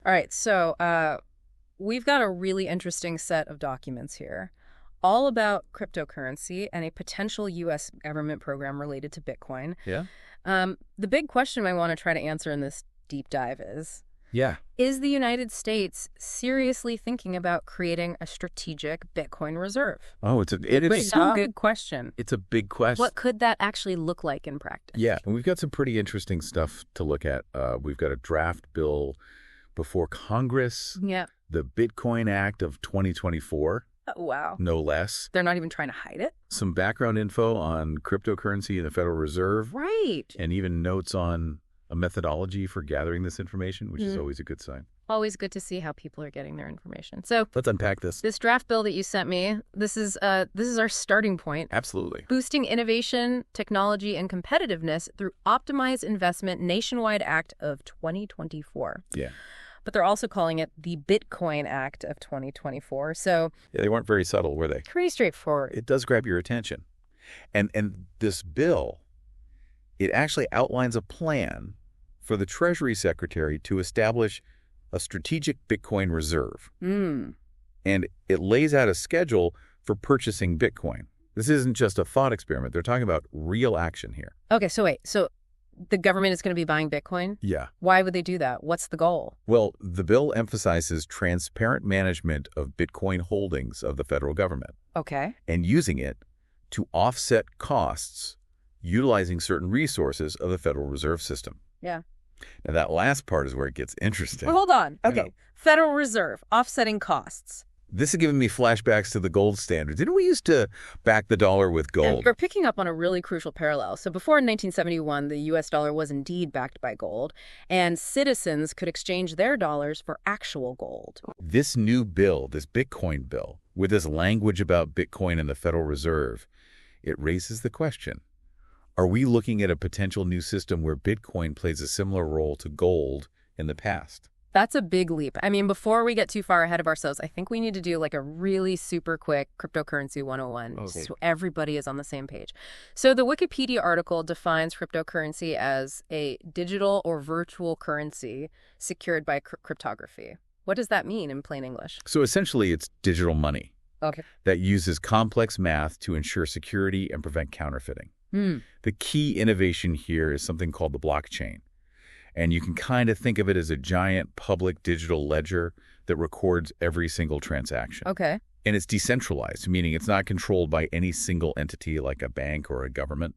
All right, so we've got a really interesting set of documents here, all about cryptocurrency and a potential U.S. government program related to Bitcoin. Yeah? The big question I want to try to answer in this deep dive Yeah. is the United States seriously thinking about creating a strategic Bitcoin reserve? Oh, it's A big question. it's a big question. What could that actually look like in practice? Yeah, and we've got some pretty interesting stuff to look at. We've got a draft bill before Congress, Yeah. the Bitcoin Act of 2024, Oh, wow. no less. They're not even trying to hide it? Some background info on cryptocurrency and the Federal Reserve, Right. and even notes on a methodology for gathering this information, which is always a good sign. Always good to see how people are getting their information. So Let's unpack this. this draft bill that you sent me, this is our starting point. Absolutely. Boosting innovation, technology, and competitiveness through Optimized Investment Nationwide Act of 2024. Yeah. But they're also calling it the Bitcoin Act of 2024. So Yeah, they weren't very subtle, were they? pretty straightforward. It does grab your attention. And this bill, it actually outlines a plan for the Treasury Secretary to establish a strategic Bitcoin reserve. Mm. And it lays out a schedule for purchasing Bitcoin. This isn't just a thought experiment. They're talking about real action here. Okay, so wait. So the government is going to be buying Bitcoin? Yeah. Why would they do that? What's the goal? Well, the bill emphasizes transparent management of Bitcoin holdings of the federal government Okay. and using it to offset costs utilizing certain resources of the Federal Reserve System. Yeah. Now, that last part is where it gets interesting. Well, hold on. Yeah. Okay. Federal Reserve, offsetting costs. This is giving me flashbacks to the gold standard. Didn't we used to back the dollar with gold? And we're picking up on a really crucial parallel. So before 1971, the U.S. dollar was indeed backed by gold, and citizens could exchange their dollars for actual gold. This new bill, this Bitcoin bill, with this language about Bitcoin and the Federal Reserve, it raises the question, are we looking at a potential new system where Bitcoin plays a similar role to gold in the past? That's a big leap. I mean, before we get too far ahead of ourselves, I think we need to do like a really super quick cryptocurrency 101 Okay. so everybody is on the same page. So the Wikipedia article defines cryptocurrency as a digital or virtual currency secured by cryptography. What does that mean in plain English? So essentially, it's digital money Okay. that uses complex math to ensure security and prevent counterfeiting. Hmm. The key innovation here is something called the blockchain. And you can kind of think of it as a giant public digital ledger that records every single transaction. Okay. And it's decentralized, meaning it's not controlled by any single entity like a bank or a government.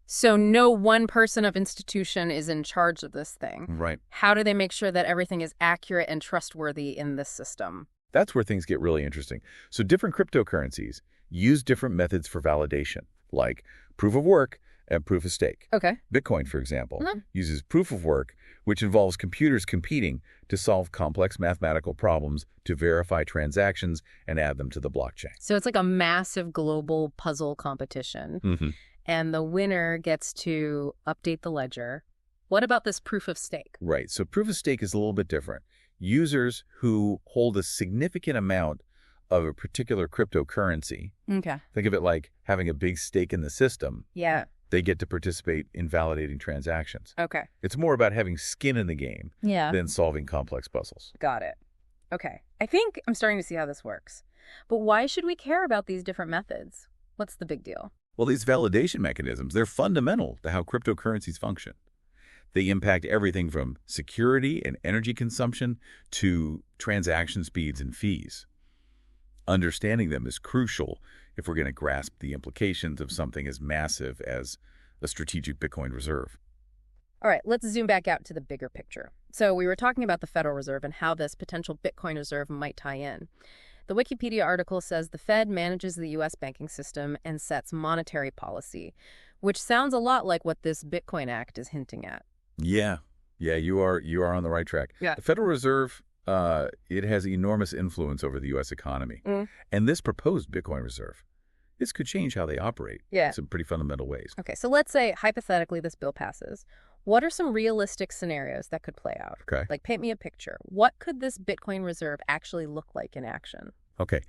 So no one person of institution is in charge of this thing. Right. How do they make sure that everything is accurate and trustworthy in this system? That's where things get really interesting. So different cryptocurrencies use different methods for validation, like proof of work and proof of stake. Okay. Bitcoin, for example, uses proof of work, which involves computers competing to solve complex mathematical problems to verify transactions and add them to the blockchain. So it's like a massive global puzzle competition. Mm-hmm. And the winner gets to update the ledger. What about this proof of stake? Right. So proof of stake is a little bit different. Users who hold a significant amount of a particular cryptocurrency, Okay. think of it like having a big stake in the system, Yeah. they get to participate in validating transactions. Okay. It's more about having skin in the game Yeah. than solving complex puzzles. Got it. Okay. I think I'm starting to see how this works. But why should we care about these different methods? What's the big deal? Well, these validation mechanisms, they're fundamental to how cryptocurrencies function. They impact everything from security and energy consumption to transaction speeds and fees. Understanding them is crucial if we're going to grasp the implications of something as massive as a strategic Bitcoin reserve. All right, let's zoom back out to the bigger picture. So we were talking about the Federal Reserve and how this potential Bitcoin reserve might tie in. The Wikipedia article says the Fed manages the U.S. banking system and sets monetary policy, which sounds a lot like what this Bitcoin Act is hinting at. Yeah, you are on the right track. Yeah. The Federal Reserve, it has enormous influence over the U.S. economy. And this proposed Bitcoin reserve, this could change how they operate in some pretty fundamental ways. Okay, so let's say, hypothetically, this bill passes. What are some realistic scenarios that could play out? Okay. Like, paint me a picture. What could this Bitcoin reserve actually look like in action? Okay.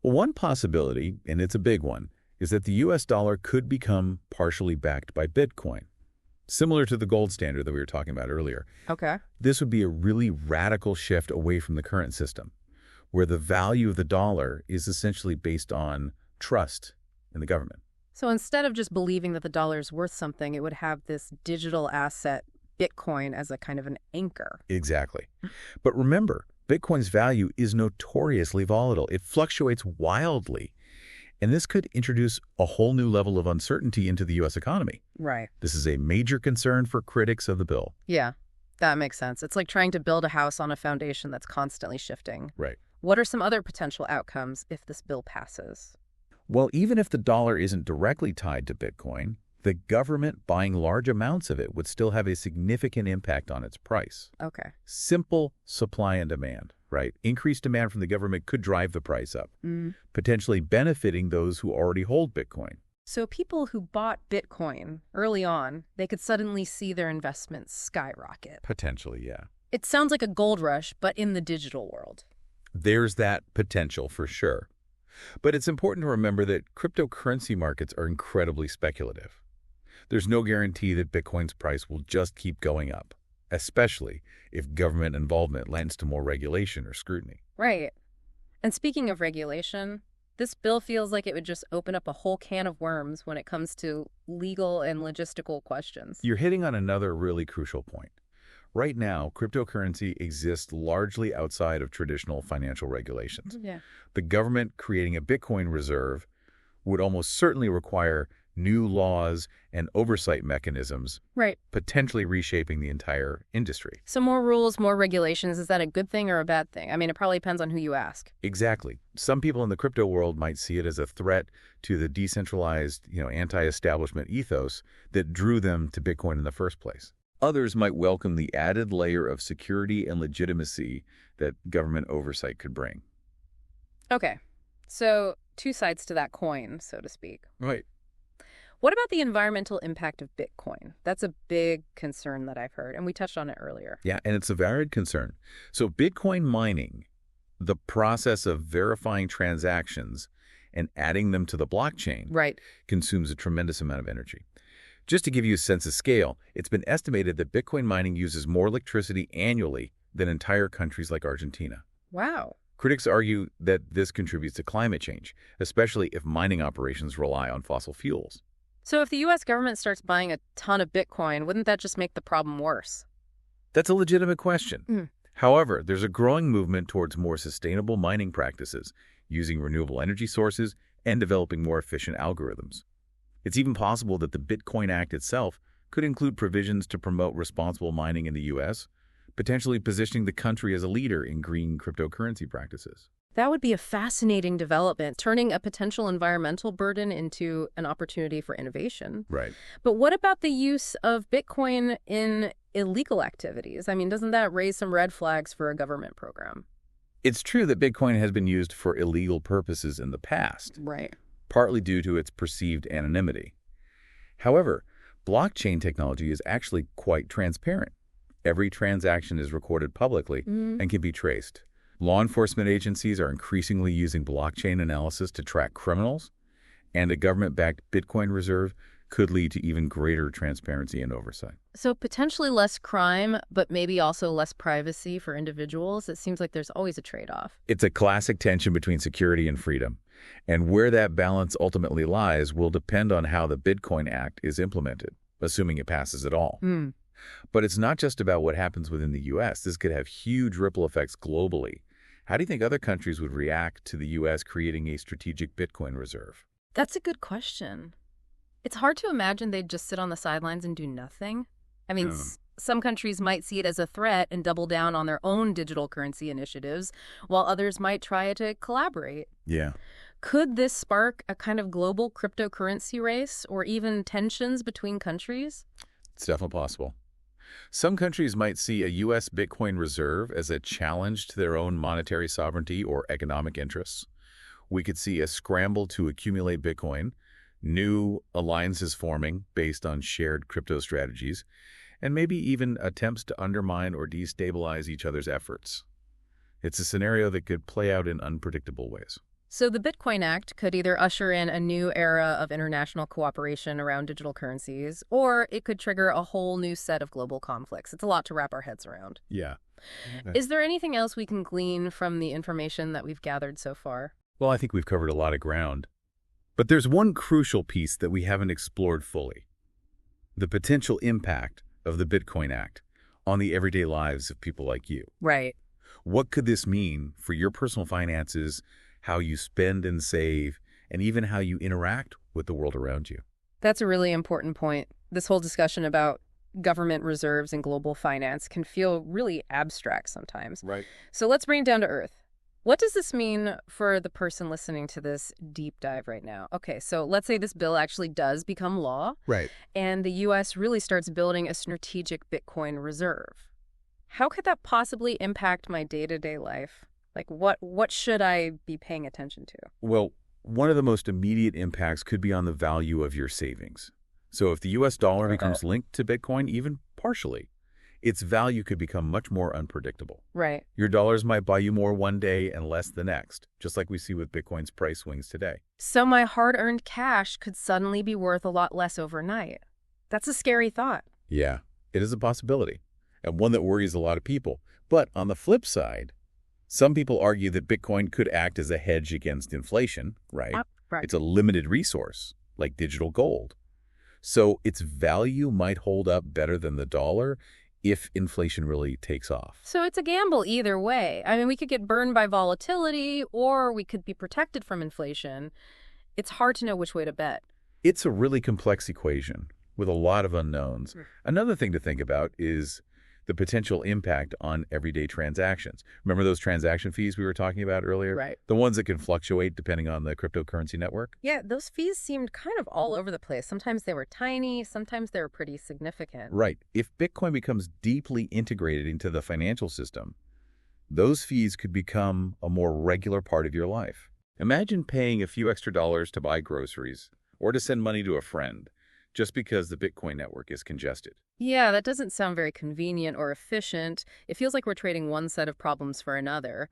Well, one possibility, and it's a big one, is that the U.S. dollar could become partially backed by Bitcoin. similar to the gold standard that we were talking about earlier. Okay. This would be a really radical shift away from the current system, where the value of the dollar is essentially based on trust in the government. So instead of just believing that the dollar is worth something, it would have this digital asset, Bitcoin, as a kind of an anchor. Exactly. But remember, Bitcoin's value is notoriously volatile. It fluctuates wildly. And this could introduce a whole new level of uncertainty into the U.S. economy. Right. This is a major concern for critics of the bill. Yeah, that makes sense. It's like trying to build a house on a foundation that's constantly shifting. Right. What are some other potential outcomes if this bill passes? Well, even if the dollar isn't directly tied to Bitcoin, the government buying large amounts of it would still have a significant impact on its price. Okay. Simple supply and demand, right? Increased demand from the government could drive the price up, potentially benefiting those who already hold Bitcoin. So people who bought Bitcoin early on, they could suddenly see their investments skyrocket. Potentially, yeah. It sounds like a gold rush, but in the digital world. There's that potential for sure. But it's important to remember that cryptocurrency markets are incredibly speculative. There's no guarantee that Bitcoin's price will just keep going up, especially if government involvement lends to more regulation or scrutiny. Right. And speaking of regulation, this bill feels like it would just open up a whole can of worms when it comes to legal and logistical questions. You're hitting on another really crucial point. Right now, cryptocurrency exists largely outside of traditional financial regulations. Yeah. The government creating a Bitcoin reserve would almost certainly require new laws and oversight mechanisms, Right. potentially reshaping the entire industry. So more rules, more regulations, is that a good thing or a bad thing? I mean, it probably depends on who you ask. Exactly. Some people in the crypto world might see it as a threat to the decentralized, anti-establishment ethos that drew them to Bitcoin in the first place. Others might welcome the added layer of security and legitimacy that government oversight could bring. Okay. So two sides to that coin, so to speak. Right. What about the environmental impact of Bitcoin? That's a big concern that I've heard, and we touched on it earlier. Yeah, and it's a varied concern. So Bitcoin mining, the process of verifying transactions and adding them to the blockchain, Right. consumes a tremendous amount of energy. Just to give you a sense of scale, it's been estimated that Bitcoin mining uses more electricity annually than entire countries like Argentina. Wow. Critics argue that this contributes to climate change, especially if mining operations rely on fossil fuels. So if the U.S. government starts buying a ton of Bitcoin, wouldn't that just make the problem worse? That's a legitimate question. However, there's a growing movement towards more sustainable mining practices, using renewable energy sources and developing more efficient algorithms. It's even possible that the Bitcoin Act itself could include provisions to promote responsible mining in the U.S., potentially positioning the country as a leader in green cryptocurrency practices. That would be a fascinating development, turning a potential environmental burden into an opportunity for innovation. Right. But what about the use of Bitcoin in illegal activities? I mean, doesn't that raise some red flags for a government program? It's true that Bitcoin has been used for illegal purposes in the past, Right. partly due to its perceived anonymity. However, blockchain technology is actually quite transparent. Every transaction is recorded publicly and can be traced. Law enforcement agencies are increasingly using blockchain analysis to track criminals, and a government-backed Bitcoin reserve could lead to even greater transparency and oversight. So potentially less crime, but maybe also less privacy for individuals. It seems like there's always a trade-off. It's a classic tension between security and freedom, and where that balance ultimately lies will depend on how the Bitcoin Act is implemented, assuming it passes at all. But it's not just about what happens within the U.S. This could have huge ripple effects globally. How do you think other countries would react to the U.S. creating a strategic Bitcoin reserve? That's a good question. It's hard to imagine they'd just sit on the sidelines and do nothing. I mean, some countries might see it as a threat and double down on their own digital currency initiatives, while others might try to collaborate. Yeah. Could this spark a kind of global cryptocurrency race or even tensions between countries? It's definitely possible. Some countries might see a U.S. Bitcoin reserve as a challenge to their own monetary sovereignty or economic interests. We could see a scramble to accumulate Bitcoin, new alliances forming based on shared crypto strategies, and maybe even attempts to undermine or destabilize each other's efforts. It's a scenario that could play out in unpredictable ways. So the Bitcoin Act could either usher in a new era of international cooperation around digital currencies, or it could trigger a whole new set of global conflicts. It's a lot to wrap our heads around. Yeah. Okay. Is there anything else we can glean from the information that we've gathered so far? Well, I think we've covered a lot of ground. But there's one crucial piece that we haven't explored fully: the potential impact of the Bitcoin Act on the everyday lives of people like you. Right. What could this mean for your personal finances, how you spend and save, and even how you interact with the world around you? That's a really important point. This whole discussion about government reserves and global finance can feel really abstract sometimes. Right. So let's bring it down to earth. What does this mean for the person listening to this deep dive right now? Okay, so let's say this bill actually does become law, Right. and the U.S. really starts building a strategic Bitcoin reserve. How could that possibly impact my day-to-day life? Like, what should I be paying attention to? Well, one of the most immediate impacts could be on the value of your savings. So if the U.S. dollar becomes linked to Bitcoin, even partially, its value could become much more unpredictable. Right. Your dollars might buy you more one day and less the next, just like we see with Bitcoin's price swings today. So my hard-earned cash could suddenly be worth a lot less overnight. That's a scary thought. Yeah, it is a possibility, and one that worries a lot of people. But on the flip side, some people argue that Bitcoin could act as a hedge against inflation, right? Right. It's a limited resource, like digital gold. So its value might hold up better than the dollar if inflation really takes off. So it's a gamble either way. I mean, we could get burned by volatility, or we could be protected from inflation. It's hard to know which way to bet. It's a really complex equation with a lot of unknowns. Another thing to think about is the potential impact on everyday transactions. Remember those transaction fees we were talking about earlier? Right. The ones that can fluctuate depending on the cryptocurrency network? Yeah, those fees seemed kind of all over the place. Sometimes they were tiny, sometimes they were pretty significant. Right. If Bitcoin becomes deeply integrated into the financial system, those fees could become a more regular part of your life. Imagine paying a few extra dollars to buy groceries or to send money to a friend just because the Bitcoin network is congested. Yeah, that doesn't sound very convenient or efficient. It feels like we're trading one set of problems for another.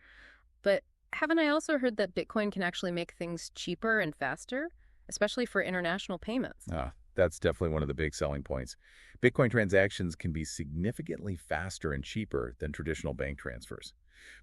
But haven't I also heard that Bitcoin can actually make things cheaper and faster, especially for international payments? That's definitely one of the big selling points. Bitcoin transactions can be significantly faster and cheaper than traditional bank transfers,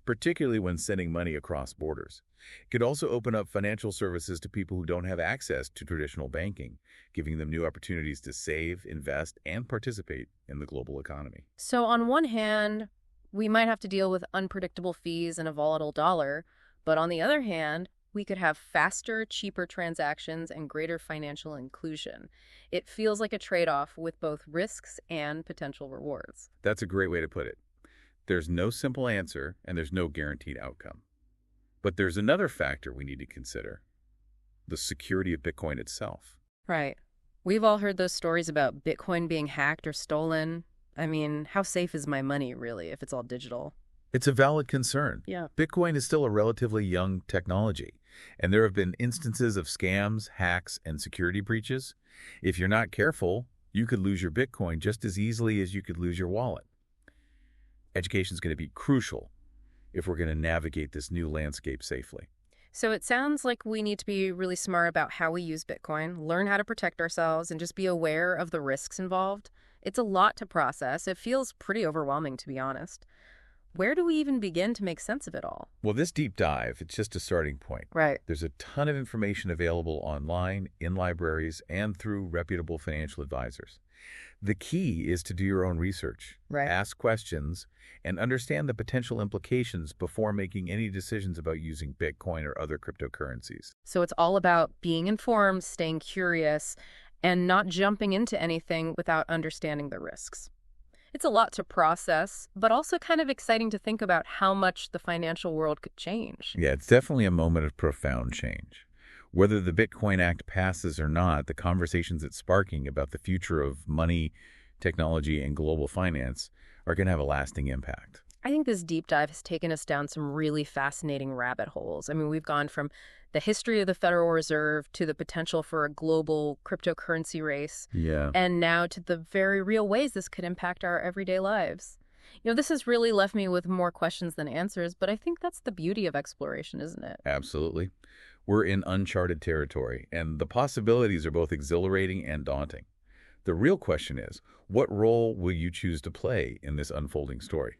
particularly when sending money across borders. It could also open up financial services to people who don't have access to traditional banking, giving them new opportunities to save, invest, and participate in the global economy. So on one hand, we might have to deal with unpredictable fees and a volatile dollar, but on the other hand, we could have faster, cheaper transactions and greater financial inclusion. It feels like a trade-off with both risks and potential rewards. That's a great way to put it. There's no simple answer, and there's no guaranteed outcome. But there's another factor we need to consider: the security of Bitcoin itself. Right. We've all heard those stories about Bitcoin being hacked or stolen. I mean, how safe is my money, really, if it's all digital? It's a valid concern. Yeah. Bitcoin is still a relatively young technology, and there have been instances of scams, hacks, and security breaches. If you're not careful, you could lose your Bitcoin just as easily as you could lose your wallet. Education is going to be crucial if we're going to navigate this new landscape safely. So it sounds like we need to be really smart about how we use Bitcoin, learn how to protect ourselves, and just be aware of the risks involved. It's a lot to process. It feels pretty overwhelming, to be honest. Where do we even begin to make sense of it all? Well, this deep dive, it's just a starting point. Right. There's a ton of information available online, in libraries, and through reputable financial advisors. The key is to do your own research, Right. ask questions, and understand the potential implications before making any decisions about using Bitcoin or other cryptocurrencies. So it's all about being informed, staying curious, and not jumping into anything without understanding the risks. It's a lot to process, but also kind of exciting to think about how much the financial world could change. Yeah, it's definitely a moment of profound change. Whether the Bitcoin Act passes or not, the conversations it's sparking about the future of money, technology, and global finance are going to have a lasting impact. I think this deep dive has taken us down some really fascinating rabbit holes. I mean, we've gone from the history of the Federal Reserve to the potential for a global cryptocurrency race, Yeah. and now to the very real ways this could impact our everyday lives. This has really left me with more questions than answers, but I think that's the beauty of exploration, isn't it? Absolutely. We're in uncharted territory, and the possibilities are both exhilarating and daunting. The real question is, what role will you choose to play in this unfolding story?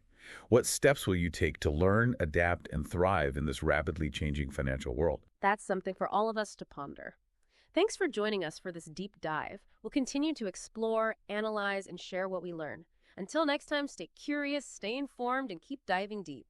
What steps will you take to learn, adapt, and thrive in this rapidly changing financial world? That's something for all of us to ponder. Thanks for joining us for this deep dive. We'll continue to explore, analyze, and share what we learn. Until next time, stay curious, stay informed, and keep diving deep.